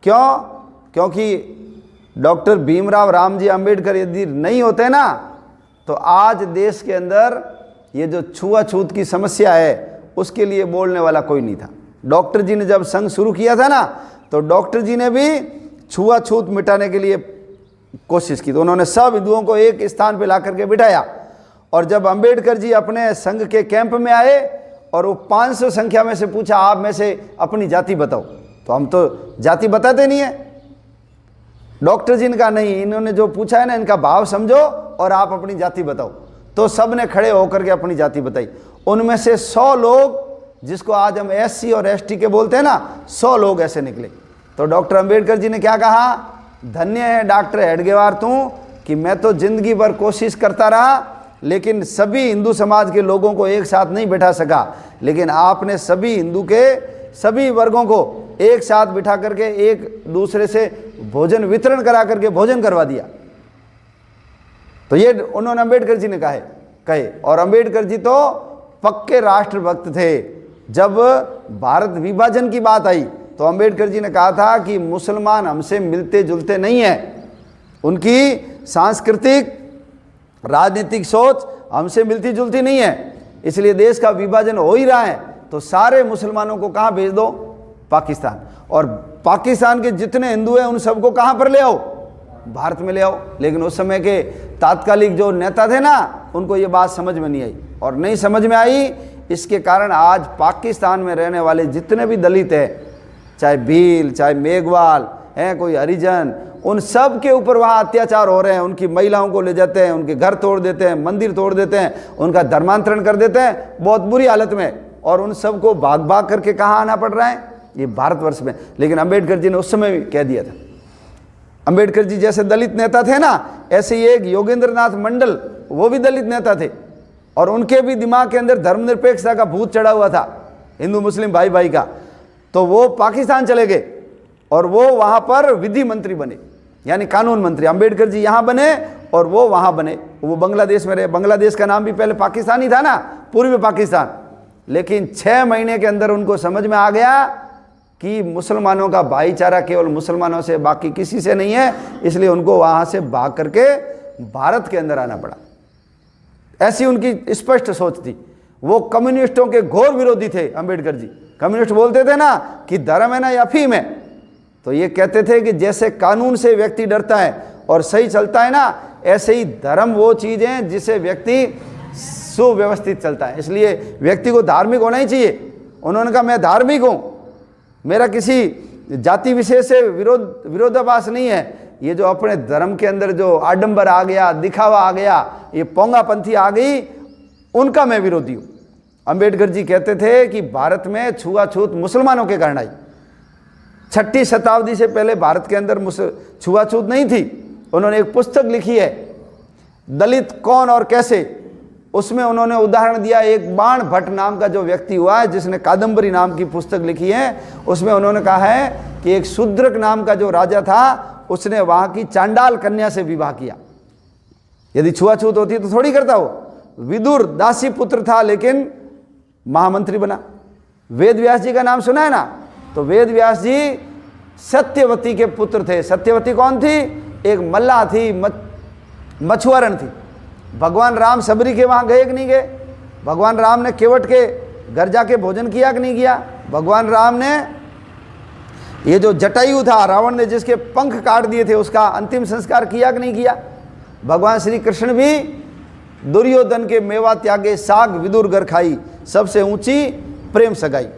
क्यों? क्योंकि डॉक्टर भीमराव रामजी अंबेडकर यदि नहीं होते ना तो आज देश के अंदर ये जो छुआछूत की समस्या है उसके लिए बोलने वाला कोई नहीं था। डॉक्टर जी ने जब संघ शुरू किया था ना तो डॉक्टर जी ने भी छुआछूत मिटाने के लिए कोशिश की, तो उन्होंने सब हिंदुओं को एक स्थान पे ला करके बिठाया। और जब अंबेडकर जी अपने संघ के कैंप में आए और वो 500 संख्या में से पूछा आप में से अपनी जाति बताओ, तो हम तो जाति बताते नहीं है। डॉक्टर जी ने कहा नहीं, इन्होंने जो पूछा है ना इनका भाव समझो और आप अपनी जाति बताओ। तो सब ने खड़े होकर के अपनी जाति बताई। उनमें से 100 लोग, जिसको आज हम SC और ST के बोलते हैं ना, 100 लोग ऐसे निकले। तो डॉक्टर अंबेडकर जी ने क्या कहा, धन्य है डॉक्टर हेडगेवार तू कि मैं तो जिंदगी भर कोशिश करता रहा लेकिन सभी हिंदू समाज के लोगों को एक साथ नहीं बैठा सका, लेकिन आपने सभी हिंदू के सभी वर्गों को एक साथ बिठा करके एक दूसरे से भोजन वितरण करा करके भोजन करवा दिया। तो ये उन्होंने अंबेडकर जी ने कहे। और अंबेडकर जी तो पक्के राष्ट्रभक्त थे। जब भारत विभाजन की बात आई तो अंबेडकर जी ने कहा था कि मुसलमान हमसे मिलते जुलते नहीं हैं, उनकी सांस्कृतिक राजनीतिक सोच हमसे मिलती जुलती नहीं है, इसलिए देश का विभाजन हो ही रहा है तो सारे मुसलमानों को कहाँ भेज दो, पाकिस्तान। और पाकिस्तान के जितने हिंदू हैं उन सबको कहाँ पर ले आओ, भारत में ले आओ। लेकिन उस समय के तात्कालिक जो नेता थे ना उनको ये बात समझ में नहीं आई, और नहीं समझ में आई इसके कारण आज पाकिस्तान में रहने वाले जितने भी दलित हैं, चाहे भील चाहे मेघवाल हैं, कोई हरिजन, उन सब के ऊपर वहाँ अत्याचार हो रहे हैं। उनकी महिलाओं को ले जाते हैं, उनके घर तोड़ देते हैं, मंदिर तोड़ देते हैं, उनका धर्मांतरण कर देते हैं बहुत बुरी हालत में, और उन सबको भाग भाग करके कहाँ आना पड़ रहा है, ये भारतवर्ष में। लेकिन अंबेडकर जी ने उस समय भी कह दिया था। अंबेडकर जी जैसे दलित नेता थे ना, ऐसे ही एक योगेंद्र नाथ मंडल, वो भी दलित नेता थे, और उनके भी दिमाग के अंदर धर्मनिरपेक्षता का भूत चढ़ा हुआ था, हिंदू मुस्लिम भाई भाई का। तो वो पाकिस्तान चले गए और वो वहाँ पर विधि मंत्री बने, यानी कानून मंत्री। अंबेडकर जी यहाँ बने और वो वहाँ बने। वो बांग्लादेश में रहे। बांग्लादेश का नाम भी पहले पाकिस्तान ही था ना, पूर्वी पाकिस्तान। लेकिन 6 महीने के अंदर उनको समझ में आ गया कि मुसलमानों का भाईचारा केवल मुसलमानों से, बाकी किसी से नहीं है, इसलिए उनको वहाँ से भाग करके भारत के अंदर आना पड़ा। ऐसी उनकी स्पष्ट सोच थी। वो कम्युनिस्टों के घोर विरोधी थे अंबेडकर जी। कम्युनिस्ट बोलते थे ना कि धर्म है ना या अफीम है, तो ये कहते थे कि जैसे कानून से व्यक्ति डरता है और सही चलता है ना, ऐसे ही धर्म वो चीज़ है जिससे व्यक्ति सुव्यवस्थित चलता है, इसलिए व्यक्ति को धार्मिक होना ही चाहिए। उन्होंने कहा मैं धार्मिक हूँ, मेरा किसी जाति विशेष से विरोधाभास नहीं है। ये जो अपने धर्म के अंदर जो आडंबर आ गया, दिखावा आ गया, ये पोंगापंथी आ गई, उनका मैं विरोधी हूँ। अंबेडकर जी कहते थे कि भारत में छुआछूत मुसलमानों के कारण आई। 6वीं शताब्दी से पहले भारत के अंदर छुआछूत नहीं थी। उन्होंने एक पुस्तक लिखी है, दलित कौन और कैसे। उसमें उन्होंने उदाहरण दिया, एक बाण भट्ट नाम का जो व्यक्ति हुआ है जिसने कादम्बरी नाम की पुस्तक लिखी है, उसमें उन्होंने कहा है कि एक शूद्रक नाम का जो राजा था उसने वहाँ की चांडाल कन्या से विवाह किया। यदि छुआछूत होती तो थोड़ी करता वो। विदुर दासी पुत्र था लेकिन महामंत्री बना। वेद व्यास जी का नाम सुना है ना, तो वेद व्यास जी सत्यवती के पुत्र थे। सत्यवती कौन थी? एक मल्लाह थी, मछुआरन थी। भगवान राम सबरी के वहाँ गए कि नहीं गए? भगवान राम ने केवट के घर जाके भोजन किया कि नहीं किया? भगवान राम ने ये जो जटायु था, रावण ने जिसके पंख काट दिए थे, उसका अंतिम संस्कार किया कि नहीं किया? भगवान श्री कृष्ण भी दुर्योधन के मेवा त्यागे साग विदुर घर खाई, सबसे ऊंची प्रेम सगाई।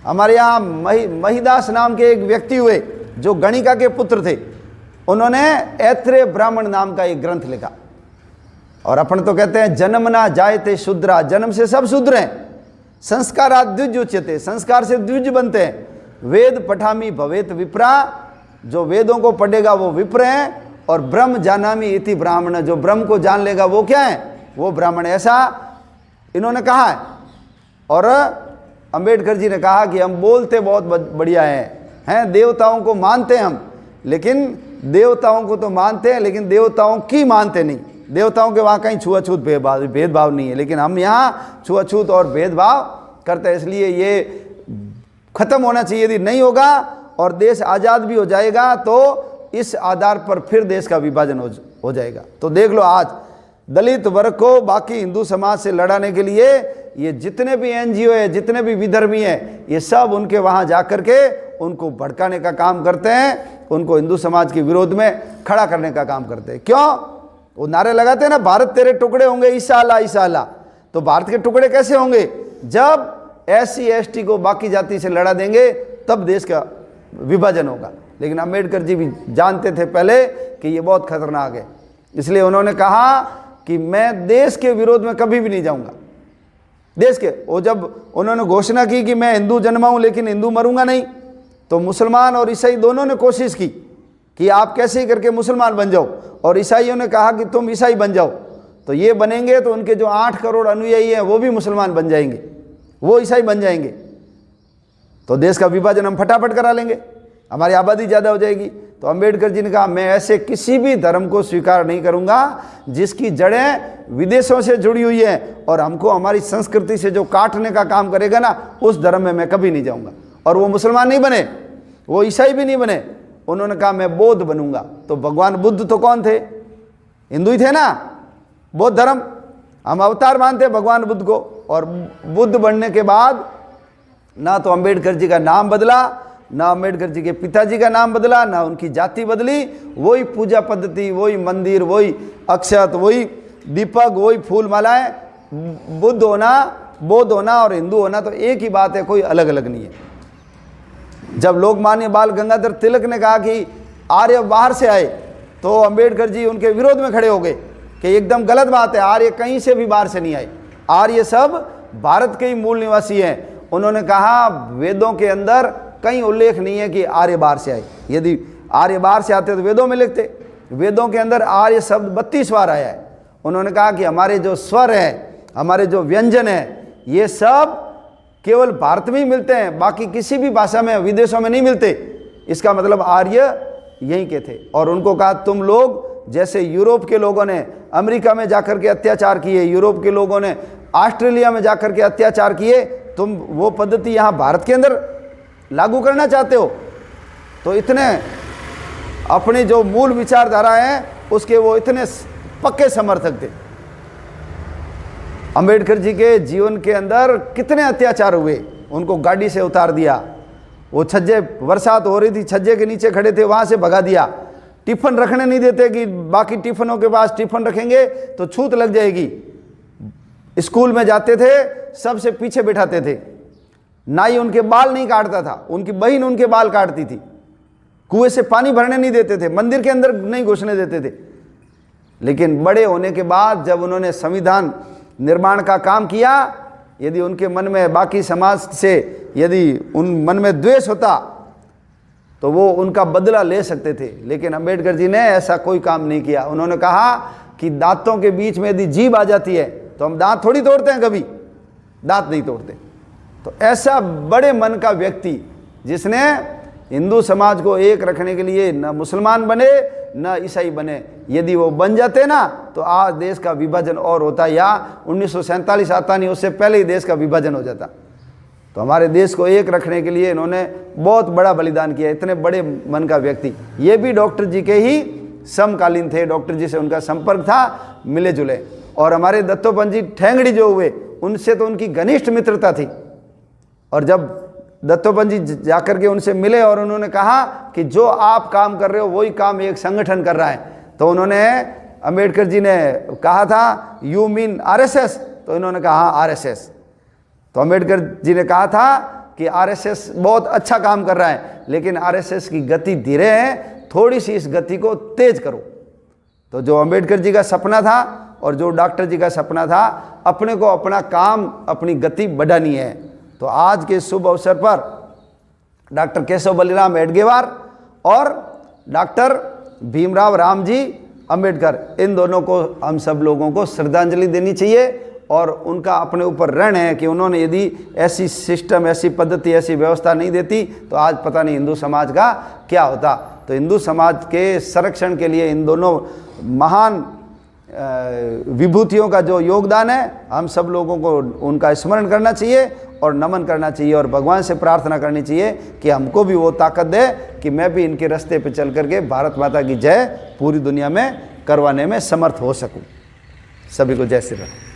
हमारे यहाँ महिदास नाम के एक व्यक्ति हुए जो गणिका के पुत्र थे, उन्होंने ऐत्रेय ब्राह्मण नाम का एक ग्रंथ लिखा। और अपन तो कहते हैं जन्म ना जायते शूद्रा, जन्म से सब शूद्र हैं। संस्कारात् द्विज उच्यते, संस्कार से द्विज बनते हैं। वेद पठामी भवेत विप्रा, जो वेदों को पढ़ेगा वो विप्र है। और ब्रह्म जानामि इति ब्राह्मण, जो ब्रह्म को जान लेगा वो क्या है? वो ब्राह्मण। ऐसा इन्होंने कहा है। और अंबेडकर जी ने कहा कि हम बोलते बहुत बढ़िया हैं, देवताओं को मानते हैं हम, लेकिन देवताओं को तो मानते हैं लेकिन देवताओं की मानते नहीं। देवताओं के वहाँ कहीं छुआछूत भेदभाव नहीं है, लेकिन हम यहाँ छुआछूत और भेदभाव करते हैं। इसलिए ये खत्म होना चाहिए। यदि नहीं होगा और देश आज़ाद भी हो जाएगा तो इस आधार पर फिर देश का विभाजन हो जाएगा। तो देख लो, आज दलित वर्ग को बाकी हिंदू समाज से लड़ाने के लिए ये जितने भी एनजीओ है, जितने भी विधर्मी है, ये सब उनके वहाँ जा कर के उनको भड़काने का काम करते हैं, उनको हिंदू समाज के विरोध में खड़ा करने का काम करते हैं। क्यों? वो नारे लगाते हैं ना, भारत तेरे टुकड़े होंगे ईसा अल्लाह ईसा अल्लाह। तो भारत के टुकड़े कैसे होंगे? जब SC ST को बाकी जाति से लड़ा देंगे तब देश का विभाजन होगा। लेकिन अम्बेडकर जी भी जानते थे पहले कि ये बहुत खतरनाक है, इसलिए उन्होंने कहा कि मैं देश के विरोध में कभी भी नहीं जाऊंगा। देश के, वो जब उन्होंने घोषणा की कि मैं हिंदू जन्मा हूं लेकिन हिंदू मरूंगा नहीं, तो मुसलमान और ईसाई दोनों ने कोशिश की कि आप कैसे ही करके मुसलमान बन जाओ, और ईसाइयों ने कहा कि तुम ईसाई बन जाओ। तो ये बनेंगे तो उनके जो 8 करोड़ अनुयायी हैं वो भी मुसलमान बन जाएंगे, वो ईसाई बन जाएंगे, तो देश का विभाजन हम फटाफट करा लेंगे, हमारी आबादी ज़्यादा हो जाएगी। तो अंबेडकर जी ने कहा मैं ऐसे किसी भी धर्म को स्वीकार नहीं करूंगा जिसकी जड़ें विदेशों से जुड़ी हुई हैं और हमको हमारी संस्कृति से जो काटने का काम करेगा ना, उस धर्म में मैं कभी नहीं जाऊंगा। और वो मुसलमान नहीं बने, वो ईसाई भी नहीं बने, उन्होंने कहा मैं बौद्ध बनूंगा। तो भगवान बुद्ध तो कौन थे? हिंदू ही थे ना। बौद्ध धर्म, हम अवतार मानते हैं भगवान बुद्ध को। और बुद्ध बनने के बाद ना तो अंबेडकर जी का नाम बदला, ना अंबेडकर जी के पिताजी का नाम बदला, ना उनकी जाति बदली, वही पूजा पद्धति, वही मंदिर, वही अक्षत, वही दीपक, वही फूल मालाएं। बुद्ध होना, बौद्ध होना और हिंदू होना तो एक ही बात है, कोई अलग अलग नहीं है। जब लोकमान्य बाल गंगाधर तिलक ने कहा कि आर्य बाहर से आए, तो अंबेडकर जी उनके विरोध में खड़े हो गए कि एकदम गलत बात है, आर्य कहीं से भी बाहर से नहीं आए, आर्य सब भारत के ही मूल निवासी हैं। उन्होंने कहा वेदों के अंदर कहीं उल्लेख नहीं है कि आर्य बाहर से आए। यदि आर्य बाहर से आते तो वेदों में लिखते। वेदों के अंदर आर्य शब्द 32 बार आया है। उन्होंने कहा कि हमारे जो स्वर हैं, हमारे जो व्यंजन हैं, ये सब केवल भारत में ही मिलते हैं, बाकी किसी भी भाषा में, विदेशों में नहीं मिलते। इसका मतलब आर्य यहीं के थे। और उनको कहा तुम लोग जैसे यूरोप के लोगों ने अमेरिका में जाकर के अत्याचार किए, यूरोप के लोगों ने ऑस्ट्रेलिया में जाकर के अत्याचार किए, तुम वो पद्धति यहाँ भारत के अंदर लागू करना चाहते हो। तो इतने अपने जो मूल विचारधारा है उसके वो इतने पक्के समर्थक थे। अंबेडकर जी के जीवन के अंदर कितने अत्याचार हुए, उनको गाड़ी से उतार दिया, वो छज्जे, बरसात हो रही थी, छज्जे के नीचे खड़े थे, वहाँ से भगा दिया। टिफ़िन रखने नहीं देते कि बाकी टिफ़िनों के पास टिफ़िन रखेंगे तो छूत लग जाएगी। स्कूल में जाते थे सबसे पीछे बिठाते थे, नाई उनके बाल नहीं काटता था, उनकी बहन उनके बाल काटती थी। कुएं से पानी भरने नहीं देते थे, मंदिर के अंदर नहीं घुसने देते थे। लेकिन बड़े होने के बाद जब उन्होंने संविधान निर्माण का काम किया, यदि उनके मन में बाकी समाज से यदि उन मन में द्वेष होता तो वो उनका बदला ले सकते थे। लेकिन अंबेडकर जी ने ऐसा कोई काम नहीं किया। उन्होंने कहा कि दांतों के बीच में यदि जीभ आ जाती है तो हम दांत थोड़ी तोड़ते हैं, कभी दांत नहीं तोड़ते। तो ऐसा बड़े मन का व्यक्ति जिसने हिंदू समाज को एक रखने के लिए न मुसलमान बने न ईसाई बने, यदि वो बन जाते ना तो आज देश का विभाजन और होता, या 1947 आता नहीं, उससे पहले ही देश का विभाजन हो जाता। तो हमारे देश को एक रखने के लिए इन्होंने बहुत बड़ा बलिदान किया। इतने बड़े मन का व्यक्ति, ये भी डॉक्टर जी के ही समकालीन थे, डॉक्टर जी से उनका संपर्क था, मिले जुले। और हमारे दत्तोपंत जी ठेंगड़ी जो हुए, उनसे तो उनकी घनिष्ठ मित्रता थी। और जब दत्तोपंत जी जाकर के उनसे मिले और उन्होंने कहा कि जो आप काम कर रहे हो वही काम एक संगठन कर रहा है, तो उन्होंने, अंबेडकर जी ने कहा था यू मीन RSS, तो इन्होंने कहा हाँ RSS। तो अंबेडकर जी ने कहा था कि RSS बहुत अच्छा काम कर रहा है, लेकिन RSS की गति धीरे है, थोड़ी सी इस गति को तेज करो। तो जो अंबेडकर जी का सपना था और जो डॉक्टर जी का सपना था, अपने को अपना काम, अपनी गति बढ़ानी है। तो आज के शुभ अवसर पर डॉक्टर केशव बलिराम हेडगेवार और डॉक्टर भीमराव रामजी अंबेडकर, इन दोनों को हम सब लोगों को श्रद्धांजलि देनी चाहिए। और उनका अपने ऊपर ऋण है कि उन्होंने यदि ऐसी सिस्टम, ऐसी पद्धति, ऐसी व्यवस्था नहीं देती तो आज पता नहीं हिंदू समाज का क्या होता। तो हिंदू समाज के संरक्षण के लिए इन दोनों महान विभूतियों का जो योगदान है, हम सब लोगों को उनका स्मरण करना चाहिए और नमन करना चाहिए और भगवान से प्रार्थना करनी चाहिए कि हमको भी वो ताकत दे कि मैं भी इनके रास्ते पे चल करके भारत माता की जय पूरी दुनिया में करवाने में समर्थ हो सकूं। सभी को जय श्री राम।